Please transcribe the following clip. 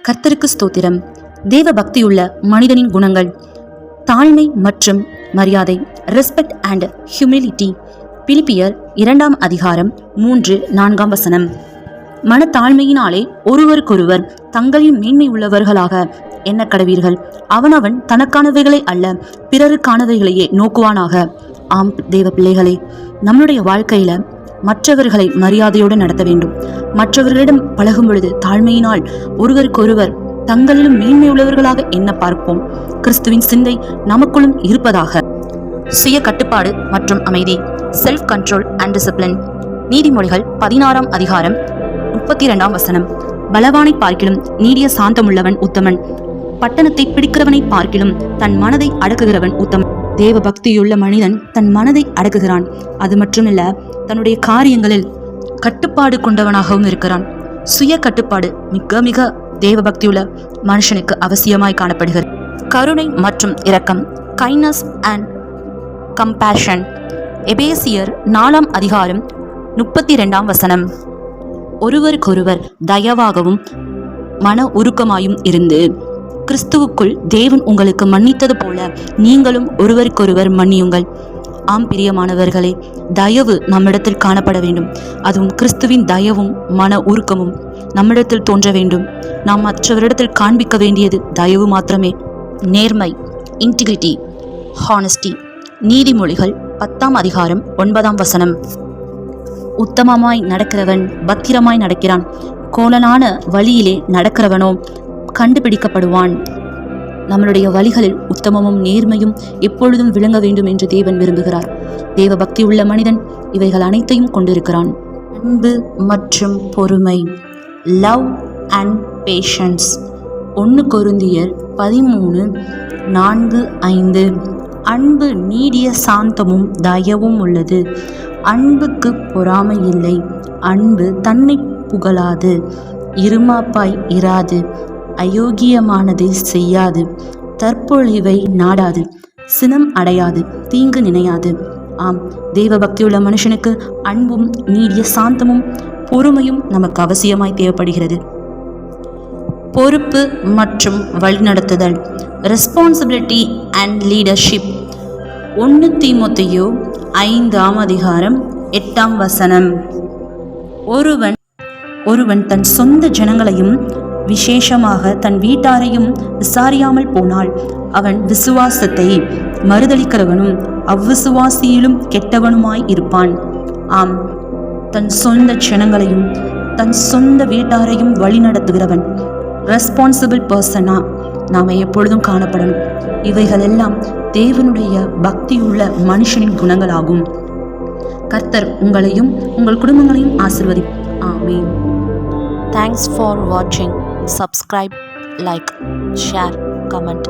கர்த்தருக்கு ஸ்தோத்திரம். தேவ பக்தியுள்ள மனிதனின் குணங்கள்: தாழ்மை மற்றும் மரியாதை, ரெஸ்பெக்ட் அண்ட் ஹியூமிலிட்டி. பிலிப்பியர் 2 அதிகாரம் 3-4 வசனம். மனத்தாழ்மையினாலே ஒருவருக்கொருவர் தங்களின் மேன்மை உள்ளவர்களாக எண்ண கடவீர்கள். அவனவன் தனக்கானவைகளை அல்ல, பிறருக்கானவைகளையே நோக்குவானாக. ஆம் தேவ பிள்ளைகளே, நம்முடைய வாழ்க்கையில மற்றவர்களை மரியாதையோடு நடத்த வேண்டும். மற்றவர்களிடம் பழகும் பொழுது தாழ்மையினால் ஒருவருக்கொருவர் தங்களிலும் மேன்மை உள்ளவர்களாக எண்ண பார்ப்போம். கிறிஸ்துவின் சிந்தை நமக்குள்ளும் இருப்பதாக. சுய கட்டுப்பாடு மற்றும் அமைதி, செல்ஃப் கண்ட்ரோல் அண்ட் டிசிப்ளின். நீதிமொழிகள் 16 அதிகாரம் 32 வசனம். பலவானை பார்க்கிலும் நீடிய சாந்தமுள்ளவன் உத்தமன், பட்டணத்தை பிடிக்கிறவனை பார்க்கிலும் தன் மனதை அடக்குகிறவன் உத்தமன். தேவ பக்தியுள்ள மனிதன் தன் மனதை அடக்குகிறான். அது மட்டுமில்ல, தன்னுடைய காரியங்களில் கட்டுப்பாடு கொண்டவனாகவும் இருக்கிறான். சுய கட்டுப்பாடு மிக மிக தேவ பக்தியுள்ள மனுஷனுக்கு அவசியமாய் காணப்படுகிறது. கருணை மற்றும் இரக்கம், கைண்ட்னஸ் அண்ட் கம்பேஷன். எபேசியர் 4 அதிகாரம் 32 வசனம். ஒருவருக்கொருவர் தயவாகவும் மன உருக்கமாயும் இருந்து, கிறிஸ்துவுக்குள் தேவன் உங்களுக்கு மன்னித்தது போல நீங்களும் ஒருவருக்கொருவர் மன்னியுங்கள். ஆம் பிரியமானவர்களே, தயவு நம்மிடத்தில் காணப்பட வேண்டும். அதுவும் கிறிஸ்துவின் தயவும் மன உருக்கமும் நம்மிடத்தில் தோன்ற வேண்டும். நாம் மற்றவரிடத்தில் காண்பிக்க வேண்டியது தயவு மாத்திரமே. நேர்மை, இன்டிகிரிட்டி, ஹானஸ்டி. நீதிமொழிகள் 10 அதிகாரம் 9 வசனம். உத்தமமாய் நடக்கிறவன் பத்திரமாய் நடக்கிறான், கோலனான வழியிலே நடக்கிறவனோ கண்டுபிடிக்கப்படுவான். நம்மளுடைய வழிகளில் உத்தமமும் நேர்மையும் எப்பொழுதும் விளங்க வேண்டும் என்று தேவன் விரும்புகிறார். தேவ பக்தி உள்ள மனிதன் இவைகள் அனைத்தையும் கொண்டிருக்கிறான். அன்பு மற்றும் பொறுமை, லவ் அண்ட் பேஷன்ஸ். 1 கொரிந்தியர் 13:4-5. அன்பு நீடிய சாந்தமும் தயவும் உள்ளது. அன்புக்கு பொறாமை இல்லை. அன்பு தன்னை புகழாது, இருமாப்பாய் இராது, அயோக்கியமானதை செய்யாது, தற்பொழிவை நாடாது, சினம் அடையாது, தீங்கு நினையாது. ஆம், தேவ பக்தியுள்ள மனுஷனுக்கு அன்பும் நீடிய சாந்தமும் பொறுமையும் நமக்கு அவசியமாய் தேவைப்படுகிறது. பொறுப்பு மற்றும் வழிநடத்துதல், ரெஸ்பான்சிபிலிட்டி அண்ட் லீடர்ஷிப். 1 தீமோத்தேயு 5 அதிகாரம் 8 வசனம். ஒருவன் தன் சொந்த ஜனங்களையும் விசேஷமாக தன் வீட்டாரையும் விசாரியாமல் போனால் அவன் விசுவாசத்தை மறுதலிக்கிறவனும் அவ்விசுவாசியிலும் கெட்டவனுமாய் இருப்பான். ஆம், தன் சொந்த ஜனங்களையும் தன் சொந்த வீட்டாரையும் வழி நடத்துகிறவன், ரெஸ்பான்சிபிள் பர்சனா நாம் எப்பொழுதும் காணப்படணும். இவைகள் எல்லாம் தேவனுடைய பக்தியுள்ள மனுஷனின் குணங்களாகும். கர்த்தர் உங்களையும் உங்கள் குடும்பங்களையும் ஆசீர்வதிப்பார். ஆமென். Thanks for watching. Subscribe, like, share, comment.